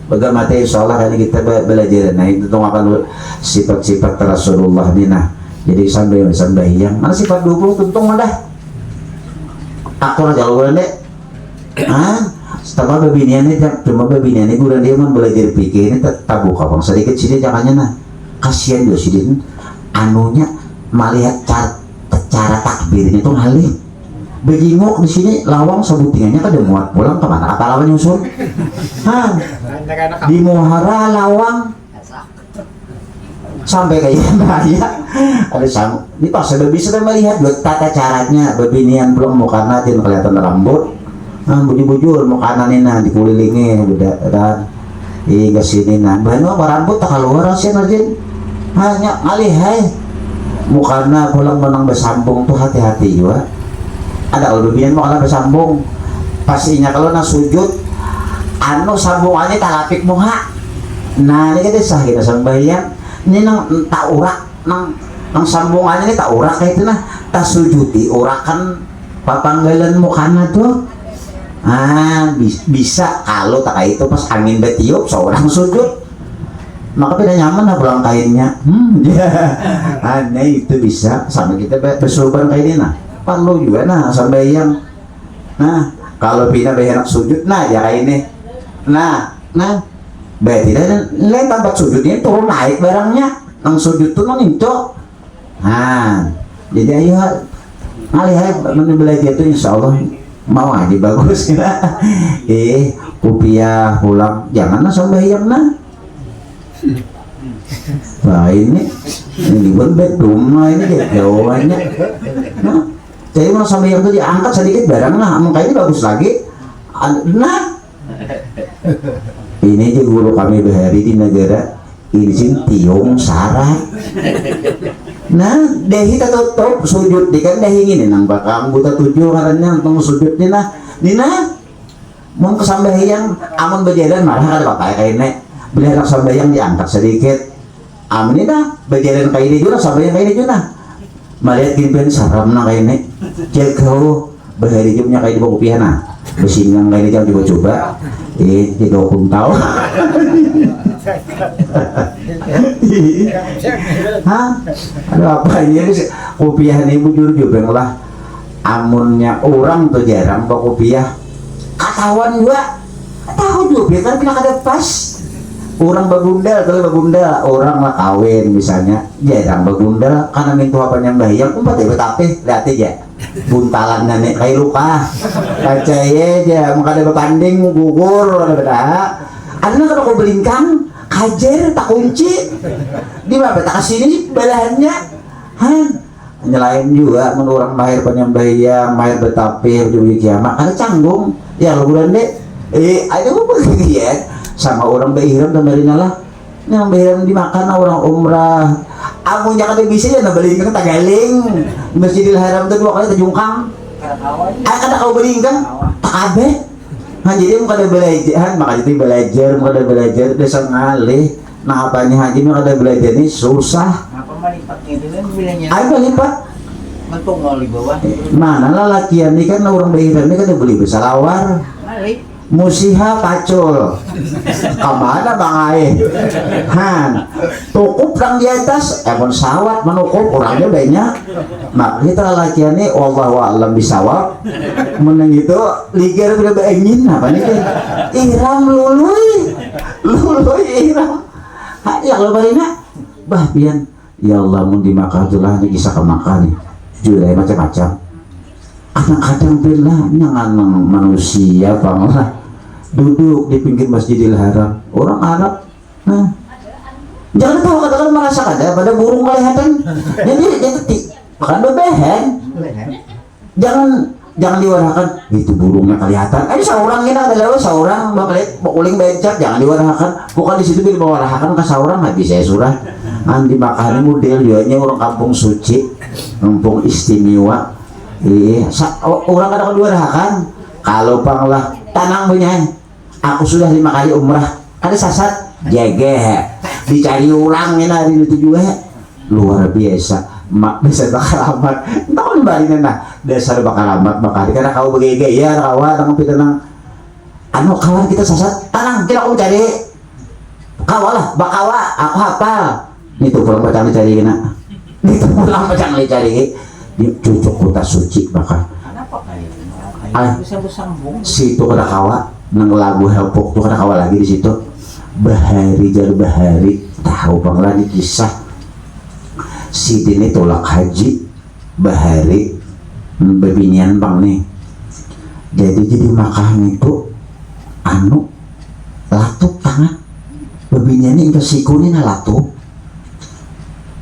bagaimana insya Allah ini kita belajar. Nah itu tuh akan sifat-sifat Rasulullah nih. Nah jadi sampai yang mana sifat 20 tuntung dah aku aja lu deh setelah babiniannya cuma babiniannya gue dia mau belajar pikir ini tabu kapang sedikit sini jangannya nah kasihan dia sini anunya melihat cara takbirnya tuh ngalih begingok di sini lawang sebutingannya kan udah muat pulang kemana kata lawan nyusul di muhara lawang sampai kayak bahaya ada sang di pas sudah bisa melihat tata caranya babinian belum mau karena dia kelihatan rambut bujur-bujur mau kanan ini nah dikulilingi udah dan hingga sini nah bahan apa rambut tak keluar sih najin hanya ngalih mukana pulang menang bersambung tuh hati-hati juga ada ulubian mau kalah bersambung pastinya kalau nak sujud anu sambungannya talapik muha nah ini kita sah kita sembahyang ini nang tak urak nang sambungannya ini tak urak kayak itu nah tak sujudi urakan papanggalan mukana tuh bisa kalau tak kayak itu pas angin betiup seorang sujud maka tidak nyaman lah pulang kainnya aneh itu bisa sama kita bersuban kayak ini nah perlu juga nah sembahyang nah kalau pindah behenak sujud nah ya kayak ini nah berarti lain tempat sujudnya turun naik barangnya nang sujud tuh nang incok nah jadi ayo ngalih belajar itu insya Allah mau aja bagus rupiah pulang jangan sembahyang nah ini bedroom ini jawabannya nah jadi mau sembahyang tuh diangkat sedikit barang nah makanya ini bagus lagi nah ini aja guru kami bahari di negara izin tiung syarat nah dehi tak tutup sujud di kan dehi ini nang bakang buta tujuh karena nang sujud nina mau kesambahyang amun berjalan malah ada pakai kayak nek beli anak sambahyang diangkat sedikit amun ini dah berjalan kayak ini juga sambahyang kayak ini juga melihat gimpen saram nang kayak nek jago bahari jumnya kayak di bawah piana besingang kayak ini jangan coba tiga hukum tahu aduh apa ini kopiah ini bujur juga lah amunnya orang tuh jarang bawa kopiah katawan juga tahu juga kan pernah ada pas orang bagundal kalau bagundal orang lah kawin misalnya jarang bagundal karena minta apa yang bayang umpat ya tapi lihat aja buntalan nenek kayak luka kacaya aja maka ada bertanding gugur ada beda anak kalau kau belingkang kajer tak kunci di mana tak kasih belahannya nyelain juga menurut mahir penyembahyang mahir betapir di kiamat ada canggung ya lo bulan deh ada apa ya sama orang berihram dan berinalah yang berihram dimakan orang umrah amun jangan bisa ya belingkang tagaling Masjidil Haram itu 2 kali terjungkang ada kau belingkang tak abe jadi muka ada belajar makanya itu belajar muka ada belajar desa ngalih nah apanya haji muka ada belajar ini susah apa malipatnya itu kan bilangnya apa lipat mentung di bawah mana lah lakian ini kan orang berihram ini kan udah beli besalawar malip musiha pacul kemana bang Ae tukup lang di atas emang sawat menukup orangnya banyak mak kita lakiannya wallahu a'lam bisawab meneng itu ligar udah beengin apa nih ihram luluy ihram ya kalau barina bah pian ya Allah mun dimakan itulah ini kisah kemakan nih jujur macam-macam kadang-kadang bila jangan manusia banglah duduk di pinggir Masjidil Haram orang Arab jangan tahu katakan merasa ada pada burung kelihatan jadi makan bebehen jangan diwarahkan itu burungnya kelihatan seorang ini adalah seorang bakal uling becak jangan diwarahkan bukan di situ diwarahkan ke seorang nggak bisa surah Andi makanya model dia orang kampung suci, kampung istimewa. Iya, orang ada kedua kan. Kalau panglah tanang punya, aku sudah 5 kali umrah. Ada sasat, jaga, dicari orang ini hari itu juga. Luar biasa, mak bisa bakal amat. Entah kalau balikin nah, dasar bakal amat bakal. Karena kau begaya, kawan, tangan tenang. Anu kawan kita sasat, tanang kita aku cari. Kawalah, bakawa, aku hafal. Itu pulang bacaan dicari kena. Itu pulang bacaan dicari. Di cucuk kota suci bakal. Kenapa kayak bisa bersambung? Situ kena kawa, nang lagu helpok tuh kena kawa lagi di situ. Bahari jadi bahari, tahu bang lagi kisah. Si Dini tolak haji, bahari, bebinian bang nih. Jadi makanya itu, anu, latup tangan. Bebinian ini kesikuni latup.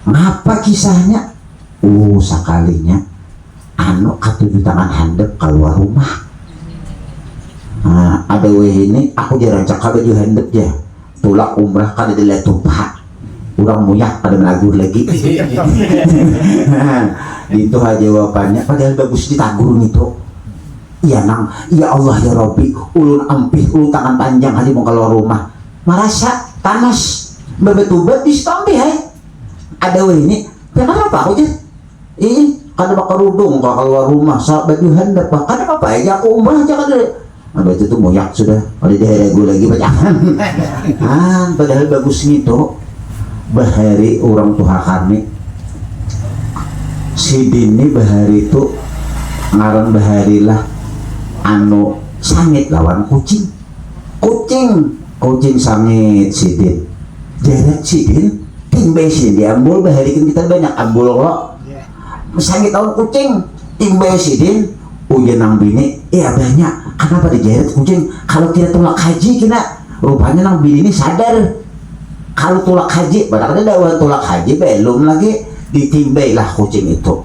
Ngapa kisahnya? Sekalinya anu katu di tangan handap keluar rumah. Nah, ada ini aku jarang cakap baju handap ya. Tulak umrah kan ada lihat tumpah. Orang muyak pada melagur lagi. Nah, itu aja jawabannya. Padahal bagus ditagur itu. Ya nang, ya Allah ya Rabbi, ulun ampih, ulun tangan panjang aja mau keluar rumah. Merasa panas, bebetubat di stompi hai. Ada ini, kenapa aku aja? Kada bakal rudung kalau keluar rumah, saat baju handap, kada apa aja aku umrah aja kada. Nah, itu tuh moyak sudah, kalau dia ragu lagi bacaan. Padahal bagus gitu. Bahari orang tua kami, si Dini bahari itu ngaran bahari lah, anu sangit lawan kucing, kucing sangit si Din, jarak si Din, timbay si diambul bahari kan kita banyak ambul kok, sangit lawan kucing, timbay si Din, ujian nang bini, banyak, kenapa dijaret kucing? Kalau kita tolak haji kena, rupanya nang bini ini sadar. Kalau tolak haji, padahal ada dakwah tolak haji belum lagi ditimbay lah kucing itu.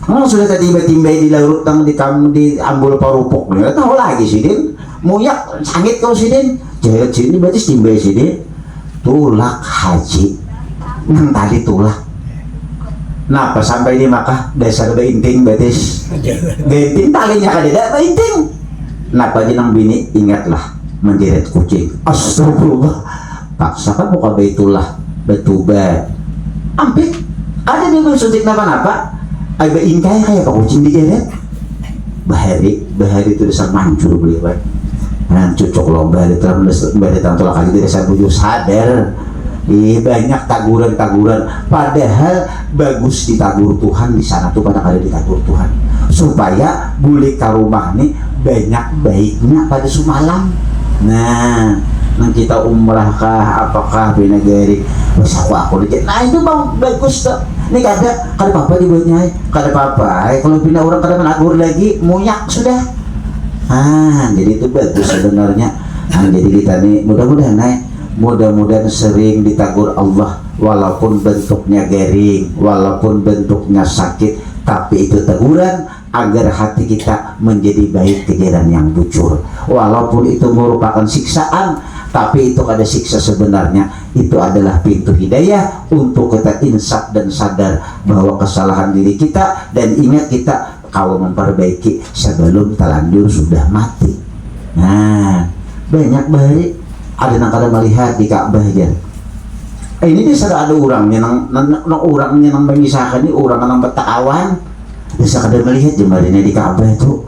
Sudah timbay di laut tang di ambul parupok, nggak tahu lagi sih Din. Muyak sangit kau sih Din. Jaret sini berarti timbay sih Din. Tolak haji, nang tadi tolak. Nah, pas sampai di Makkah dasar beinting betis. Beinting talinya kada beinting. Napa jenang bini ingatlah menjeret kucing. Astagfirullah. Paksa kan muka baitullah betubat ampik ada dia suntik napa-napa agak ingkai kayak pak kucing digeret bahari itu dasar mancur beli pak nah cocok lomba di terang tolak lagi dari dasar bujuk sadar banyak taguran padahal bagus ditagur Tuhan di sana tuh pada kali ditagur Tuhan supaya boleh ke rumah nih banyak baiknya pada semalam. Nah nang kita umrah kah apakah binagari bos aku dikit nah itu bang bagus tuh ini kada apa dibuatnya kada apa kalau pindah orang kada menagur lagi muyak sudah jadi itu bagus sebenarnya. Jadi kita nih mudah-mudahan sering ditagur Allah walaupun bentuknya garing walaupun bentuknya sakit tapi itu teguran agar hati kita menjadi baik ke jalan yang bujur walaupun itu merupakan siksaan tapi itu ada siksa sebenarnya itu adalah pintu hidayah untuk kita insaf dan sadar bahwa kesalahan diri kita dan ingat kita kalau memperbaiki sebelum terlanjur sudah mati. Nah banyak bahari ada yang kada melihat di Ka'bah aja. Ini bisa ada orangnya orangnya nang mengisahkan ini orang nang bertakawan bisa kada melihat jemarinya di Ka'bah itu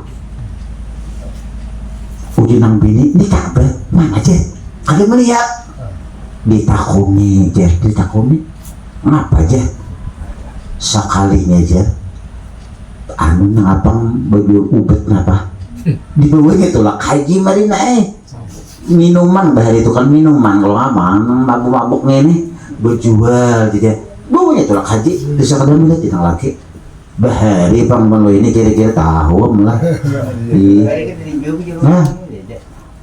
uji nang bini di Ka'bah mana aja kada melihat ditakumi ngapa aja sekalinya aja anu nang abang baju ubet ngapa di bawahnya tuh lah haji marina minuman bahari itu kan minuman kalau aman mabuk-mabuknya ini berjual tidak bawahnya tuh lah haji bisa kada melihat tidak lagi bahari pang ini kira-kira tahu lah nah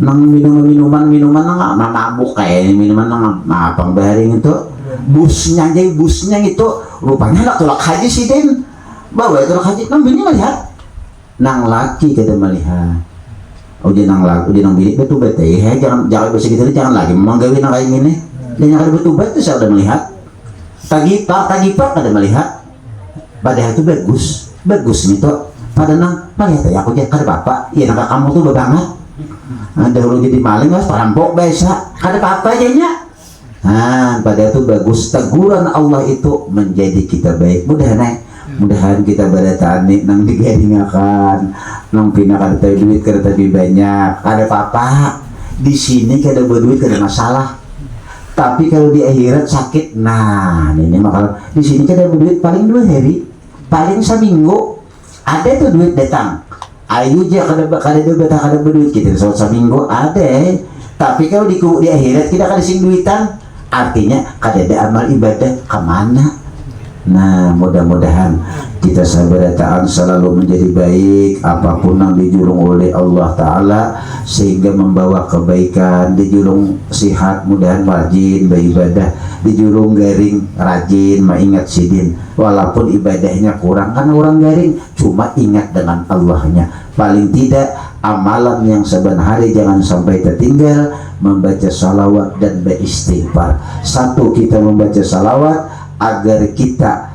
nang minuman nang mabuk kayak minuman nang apa baring itu busnya itu rupanya nggak tolak haji sih Den bawa tolak haji nang bini melihat nang laki kita melihat udah nang bini betul jangan bisa gitu jangan lagi menggawin nang kayak gini dan yang ada betul saya udah melihat Tagipar kada melihat padahal itu bagus nih tuh pada nang melihat ya aku jadi kada apa ya nangka kamu tuh banget dahulu jadi maling mas perampok biasa kada apa aja nya. Padahal itu bagus, teguran Allah itu menjadi kita baik. Mudahan kita beratani nang digaringakan nang pinakan duit kada lebih banyak kada apa-apa di sini kada berduit kada masalah, tapi kalau di akhirat sakit ini makanya di sini kada berduit paling 2 hari paling seminggu ada tuh duit datang ayo aja kada berduit kita seminggu ada, tapi kalau di akhirat kita kada sing duitan artinya kada ada amal ibadah kemana. Mudah-mudahan kita sabarataan selalu menjadi baik apapun yang dijulung oleh Allah Ta'ala sehingga membawa kebaikan, dijulung sihat mudahan rajin beribadah, dijulung garing rajin mengingat sidin walaupun ibadahnya kurang kan orang garing cuma ingat dengan Allahnya. Paling tidak amalan yang saban hari jangan sampai tertinggal membaca salawat dan beristighfar. Satu, kita membaca salawat agar kita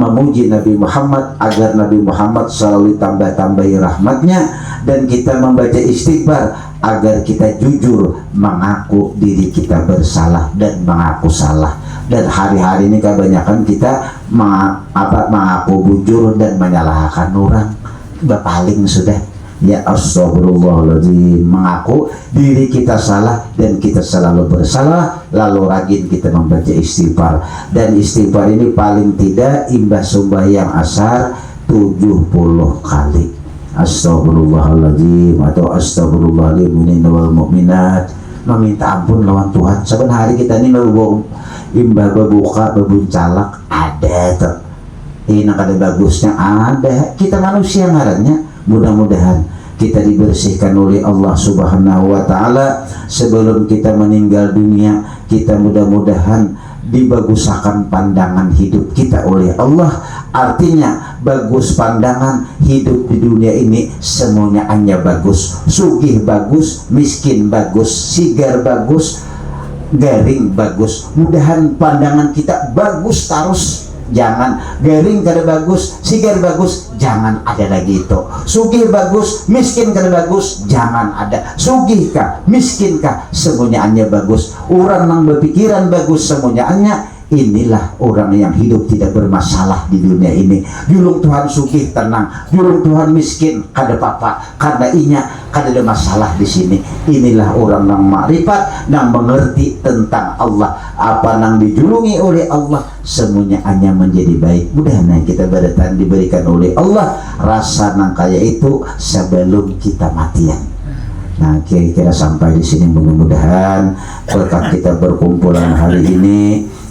memuji Nabi Muhammad agar Nabi Muhammad selalu tambah-tambahi rahmatnya, dan kita membaca istighfar agar kita jujur mengaku diri kita bersalah dan mengaku salah. Dan hari-hari ini kebanyakan kita mengaku bujur dan menyalahkan orang. Paling sudah ya astagfirullahaladzim, mengaku diri kita salah dan kita selalu bersalah, lalu rajin kita membaca istighfar. Dan istighfar ini paling tidak imbas sembahyang asar 70 kali astagfirullahaladzim atau astagfirullahaladzim wal mu'minat, meminta ampun lawan Tuhan. Saban hari kita ini ngelubo imbah berbuka bebuncalak ada tuh ini kada bagusnya ada, kita manusia ngarannya. Mudah-mudahan kita dibersihkan oleh Allah Subhanahu wa Ta'ala sebelum kita meninggal dunia. Kita mudah-mudahan dibagusakan pandangan hidup kita oleh Allah. Artinya bagus pandangan hidup di dunia ini semuanya hanya bagus. Sugih bagus, miskin bagus, sigar bagus, garing bagus. Mudahan pandangan kita bagus terus. Jangan garing kada bagus, sigar bagus, jangan ada lagi itu. Sugih bagus, miskin kada bagus, jangan ada. Sugih kah, miskin kah, semuanya hanya bagus. Orang yang berpikiran bagus semuanya hanya. Inilah orang yang hidup tidak bermasalah di dunia ini. Julung Tuhan sugih tenang, julung Tuhan miskin kada apa-apa, karena inya kada ada masalah di sini. Inilah orang yang makrifat, yang mengerti tentang Allah. Apa yang dijulungi oleh Allah semuanya hanya menjadi baik. Mudah-mudahan kita diberikan oleh Allah rasa nang kaya itu sebelum kita matian. Kira-kira sampai di sini. Mudah-mudahan berkat kita berkumpulan hari ini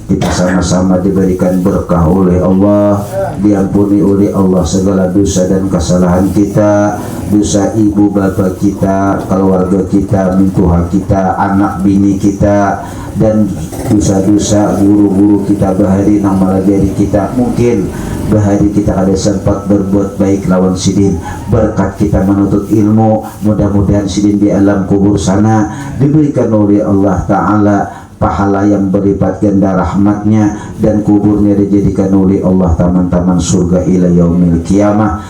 kita sama-sama diberikan berkah oleh Allah, diampuni oleh Allah segala dosa dan kesalahan kita, dosa ibu bapa kita, keluarga kita, mintuha kita, anak bini kita, dan dosa-dosa guru-guru kita bahari nang malajari kita. Mungkin bahari kita ada sempat berbuat baik lawan sidin, berkat kita menuntut ilmu, mudah-mudahan sidin di alam kubur sana diberikan oleh Allah Ta'ala pahala yang berlipat ganda rahmatnya, dan kuburnya dijadikan oleh Allah taman-taman surga ila yaumil qiyamah.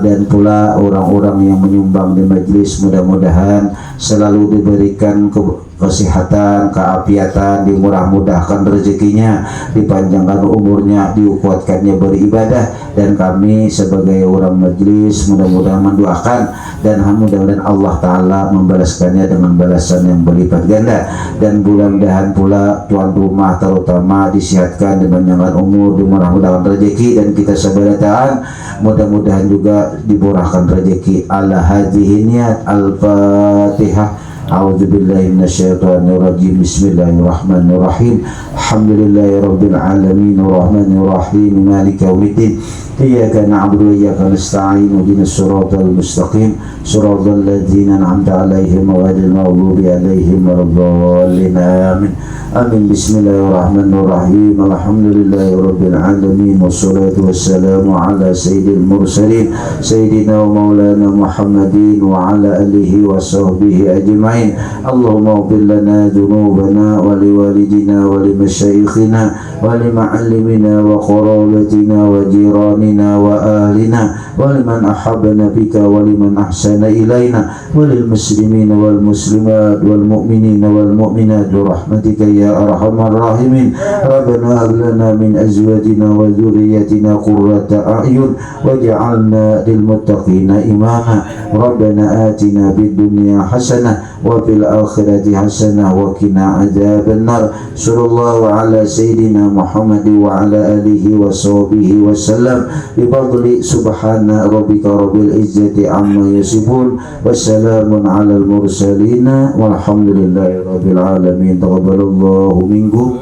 Dan pula orang-orang yang menyumbang di majlis mudah-mudahan selalu diberikan kesehatan, keapiatan, dimurah-mudahkan rezekinya, dipanjangkan umurnya, diukuatkannya beribadah. Dan kami sebagai orang majlis mudah-mudahan mendoakan, dan mudah-mudahan Allah Ta'ala membalaskannya dengan balasan yang berlipat ganda. Dan mudah-mudahan pula tuan rumah terutama disihatkan, dipanjangkan umur, dimurah-mudahkan rezeki, dan kita sabarataan mudah-mudahan juga diburahkan rezeki. Ala hadhihi niyat. Al-Fatihah. A'udzu billahi minasyaitonir rajim. Bismillahirrahmanirrahim. Alhamdulillahirabbil alamin arrahmanir rahim maliki yaumiddin. Iyyaka na'budu wa iyyaka nasta'in. Ihdinas siratal mustaqim. Siratal ladzina an'amta 'alaihim ghairil maghdubi 'alaihim waladdallin. Amin. Amin. Bismillahirrahmanirrahim. Alhamdulillahirabbil alamin wassalatu wassalamu ala sayyidil mursalin sayyidina wa maulana Muhammadin wa ala alihi wa sahbihi ajma'in. Allahumma ighfir lana dhunubana wa liwalidina wa limasyayikhina wa lima'allimina wa qarabatina wa jiranina wa ahlina wa liman ahabbana bika wa liman ahsana ilaina wa lil muslimina wal muslimat wal mu'minina wal mu'minat bi rahmatika ya arhamar rahimin. Rabbana hab lana min azwajina wa dhurriyyatina qurrata a'yun waj'alna lil muttaqina imama. Rabbana atina fid dunya hasanah wa fil akhirati hasanah wa qina adzaban nar. Sallallahu ala sayyidina Muhammad wa ala alihi wa sahbihi wa sallam bi fadli subhana rabbika rabbil izzati amma yasifun wassalamun alal mursalin walhamdulillahi rabbil alamin. Taqabbalallahu minkum.